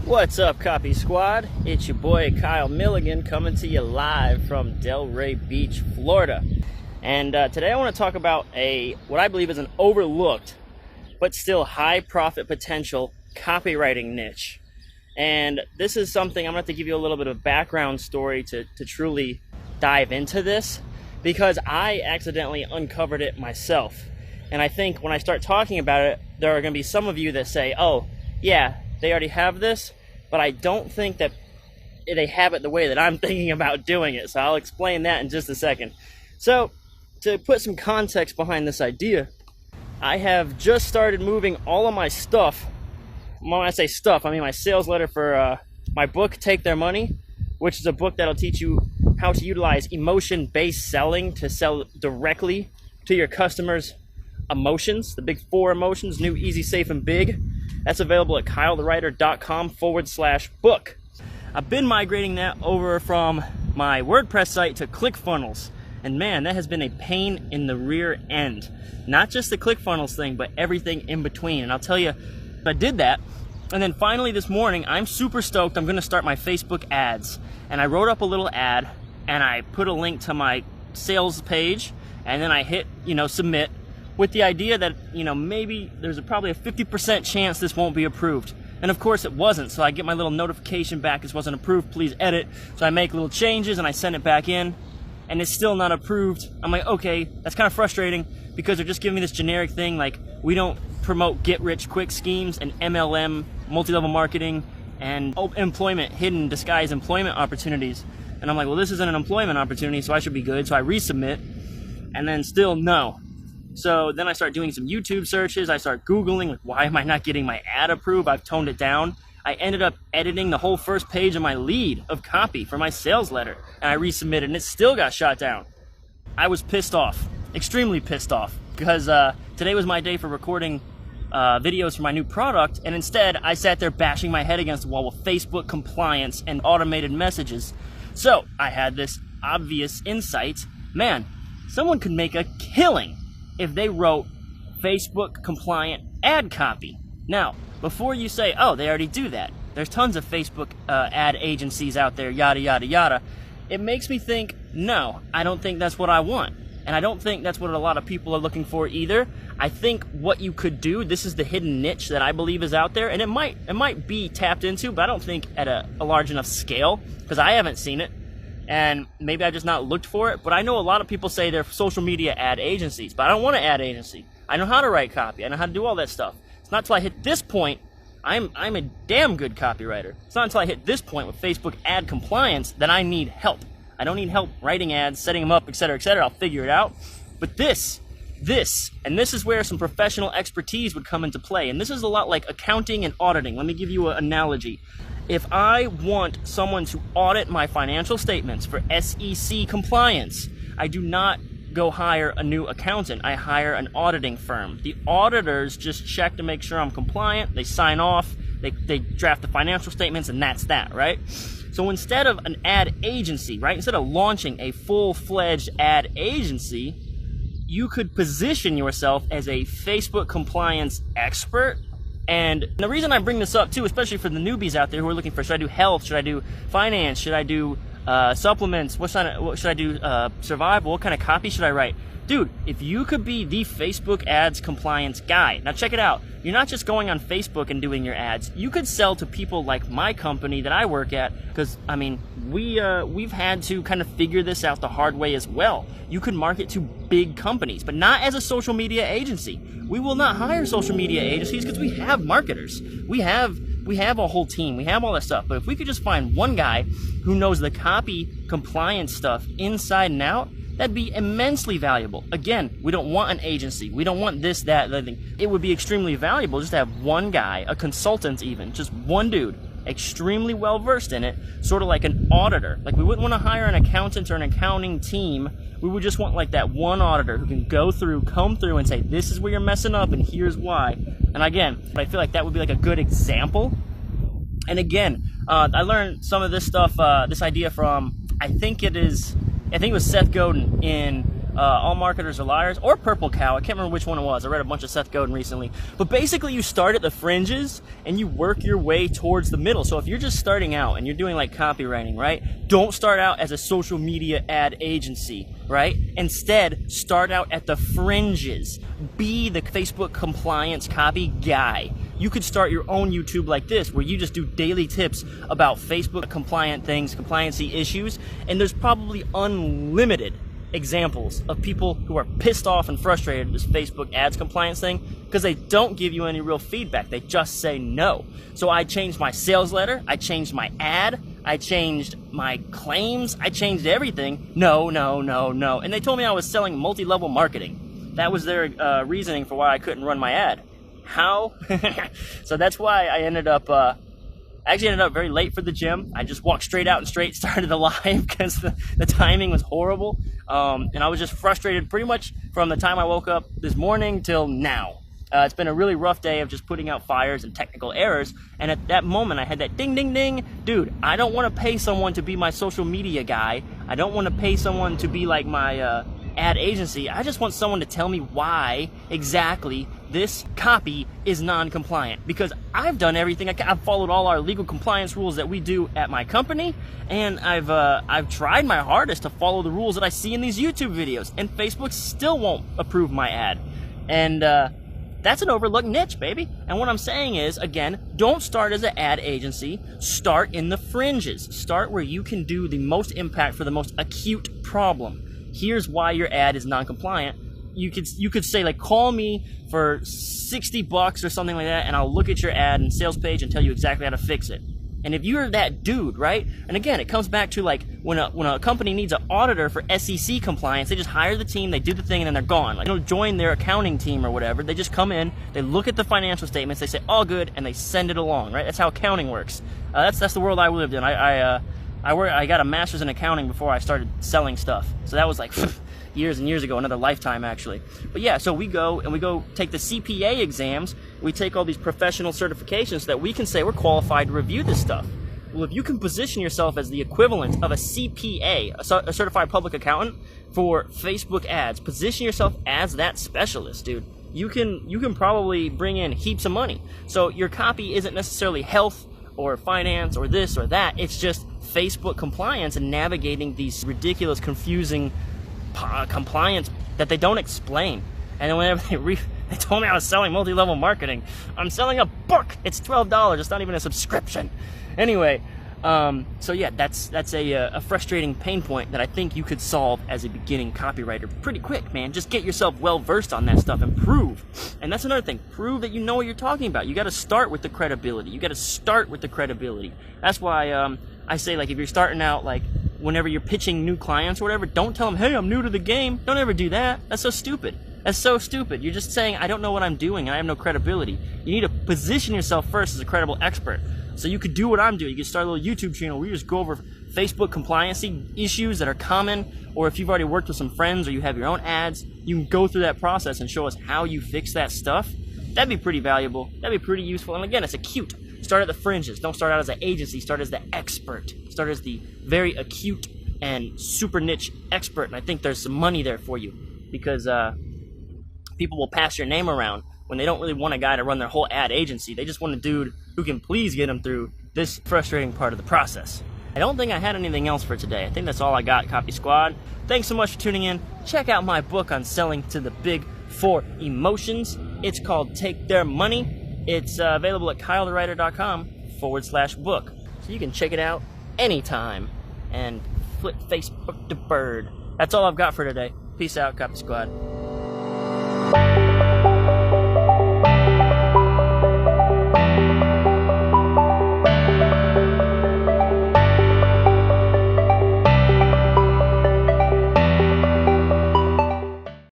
What's up, Copy Squad? It's your boy Kyle Milligan coming to you live from Delray Beach, Florida. And today I want to talk about what I believe is an overlooked but still high profit potential copywriting niche. And this is something I'm going to have to give you a little bit of background story to truly dive into this, because I accidentally uncovered it myself. And I think when I start talking about it, there are going to be some of you that say, oh, yeah, they already have this, but I don't think that they have it the way that I'm thinking about doing it. So I'll explain that in just a second. So to put some context behind this idea, I have just started moving all of my stuff. When I say stuff, I mean my sales letter for my book, Take Their Money, which is a book that'll teach you how to utilize emotion-based selling to sell directly to your customers' emotions, the big 4 emotions: new, easy, safe, and big. That's available at kylethewriter.com/book. I've been migrating that over from my WordPress site to ClickFunnels. And man, that has been a pain in the rear end. Not just the ClickFunnels thing, but everything in between. And I'll tell you, I did that. And then finally this morning, I'm super stoked. I'm going to start my Facebook ads. And I wrote up a little ad and I put a link to my sales page. And then I hit, submit, with the idea that, maybe there's probably a 50% chance this won't be approved. And of course it wasn't, so I get my little notification back, this wasn't approved, please edit. So I make little changes and I send it back in, and it's still not approved. I'm like, okay, that's kind of frustrating, because they're just giving me this generic thing like, we don't promote get-rich-quick schemes and MLM, multi-level marketing, and employment, hidden, disguised employment opportunities. And I'm like, well, this isn't an employment opportunity, so I should be good. So I resubmit, and then still no. So then I start doing some YouTube searches. I start Googling, like, why am I not getting my ad approved? I've toned it down. I ended up editing the whole first page of my lead of copy for my sales letter, and I resubmitted, and it still got shot down. I was pissed off, extremely pissed off, because today was my day for recording videos for my new product, and instead I sat there bashing my head against the wall with Facebook compliance and automated messages. So I had this obvious insight: man, someone could make a killing if they wrote Facebook compliant ad copy. Now, before you say, oh, they already do that, there's tons of Facebook ad agencies out there, yada, yada, yada, it makes me think, no, I don't think that's what I want. And I don't think that's what a lot of people are looking for either. I think what you could do, this is the hidden niche that I believe is out there, and it might be tapped into, but I don't think at a large enough scale, because I haven't seen it. And maybe I've just not looked for it, but I know a lot of people say they're social media ad agencies, but I don't want an ad agency. I know how to write copy. I know how to do all that stuff. It's not until I hit this point, I'm a damn good copywriter. It's not until I hit this point with Facebook ad compliance that I need help. I don't need help writing ads, setting them up, etc., etc. I'll figure it out. But this is where some professional expertise would come into play. And this is a lot like accounting and auditing. Let me give you an analogy. If I want someone to audit my financial statements for SEC compliance, I do not go hire a new accountant. I hire an auditing firm. The auditors just check to make sure I'm compliant. They sign off. They draft the financial statements, and that's that, right? So instead of an ad agency, right, instead of launching a full-fledged ad agency, you could position yourself as a Facebook compliance expert. And the reason I bring this up too, especially for the newbies out there who are looking for, should I do health, should I do finance, should I do supplements, what should I do, survival, what kind of copy should I write? Dude, if you could be the Facebook ads compliance guy, now check it out. You're not just going on Facebook and doing your ads. You could sell to people like my company that I work at, because, I mean, we've had to kind of figure this out the hard way as well. You could market to big companies, but not as a social media agency. We will not hire social media agencies because we have marketers. We have a whole team. We have all that stuff. But if we could just find one guy who knows the copy compliance stuff inside and out, that'd be immensely valuable. Again, we don't want an agency. We don't want this, that, that thing. It would be extremely valuable just to have one guy, a consultant even, just one dude, extremely well versed in it, sort of like an auditor. Like, we wouldn't want to hire an accountant or an accounting team. We would just want like that one auditor who can comb through and say, this is where you're messing up and here's why. And again, I feel like that would be like a good example. And again, I learned some of this stuff, this idea from, I think it was Seth Godin in All Marketers Are Liars, or Purple Cow. I can't remember which one it was. I read a bunch of Seth Godin recently. But basically, you start at the fringes and you work your way towards the middle. So if you're just starting out and you're doing like copywriting, right? Don't start out as a social media ad agency, right? Instead, start out at the fringes. Be the Facebook compliance copy guy. You could start your own YouTube like this, where you just do daily tips about Facebook compliant things, compliancy issues, and there's probably unlimited examples of people who are pissed off and frustrated with this Facebook ads compliance thing because they don't give you any real feedback. They just say no. So I changed my sales letter, I changed my ad, I changed my claims, I changed everything. No. And they told me I was selling multi-level marketing. That was their reasoning for why I couldn't run my ad. How? So that's why I ended up very late for the gym. I just walked straight out and straight started the live because the timing was horrible. And I was just frustrated pretty much from the time I woke up this morning till now. It's been a really rough day of just putting out fires and technical errors. And at that moment, I had that ding, ding, ding. Dude, I don't want to pay someone to be my social media guy. I don't want to pay someone to be like my ad agency. I just want someone to tell me why exactly this copy is non-compliant, because I've done everything. I've followed all our legal compliance rules that we do at my company, and I've tried my hardest to follow the rules that I see in these YouTube videos, and Facebook still won't approve my ad. And that's an overlooked niche, baby. And what I'm saying is, again, don't start as an ad agency. Start in the fringes. Start where you can do the most impact for the most acute problem. Here's why your ad is non-compliant. You could say, like, call me for $60 or something like that, and I'll look at your ad and sales page and tell you exactly how to fix it. And if you're that dude, right? And again, it comes back to like when a company needs an auditor for SEC compliance, they just hire the team, they do the thing, and then they're gone. Like, join their accounting team or whatever. They just come in, they look at the financial statements, they say all good, and they send it along, right? That's how accounting works. That's the world I lived in. I got a master's in accounting before I started selling stuff. So that was like years and years ago, another lifetime actually. But yeah, so we go take the CPA exams. We take all these professional certifications so that we can say we're qualified to review this stuff. Well, if you can position yourself as the equivalent of a CPA, a certified public accountant for Facebook ads, position yourself as that specialist, dude. You can probably bring in heaps of money. So your copy isn't necessarily health or finance or this or that. It's just Facebook compliance and navigating these ridiculous, confusing compliance that they don't explain. And then whenever they told me I was selling multi-level marketing, I'm selling a book. It's $12. It's not even a subscription. Anyway, so yeah, that's a frustrating pain point that I think you could solve as a beginning copywriter pretty quick, man. Just get yourself well versed on that stuff and prove. And that's another thing. Prove that you know what you're talking about. You got to start with the credibility. That's why I say, like, if you're starting out, like, whenever you're pitching new clients or whatever, don't tell them, hey, I'm new to the game. Don't ever do that. That's so stupid. You're just saying, I don't know what I'm doing and I have no credibility. You need to position yourself first as a credible expert. So you could do what I'm doing. You could start a little YouTube channel where you just go over Facebook compliancy issues that are common, or if you've already worked with some friends or you have your own ads, you can go through that process and show us how you fix that stuff. That'd be pretty valuable. That'd be pretty useful. And again, it's acute. Start at the fringes. Don't start out as an agency. Start as the expert. Start as the very acute and super niche expert. And I think there's some money there for you, because people will pass your name around when they don't really want a guy to run their whole ad agency. They just want a dude who can please get them through this frustrating part of the process. I don't think I had anything else for today. I think that's all I got, Copy Squad. Thanks so much for tuning in. Check out my book on selling to the big four emotions. It's called Take Their Money. It's available at kylethewriter.com/book. So you can check it out anytime and flip Facebook the bird. That's all I've got for today. Peace out, Copy Squad.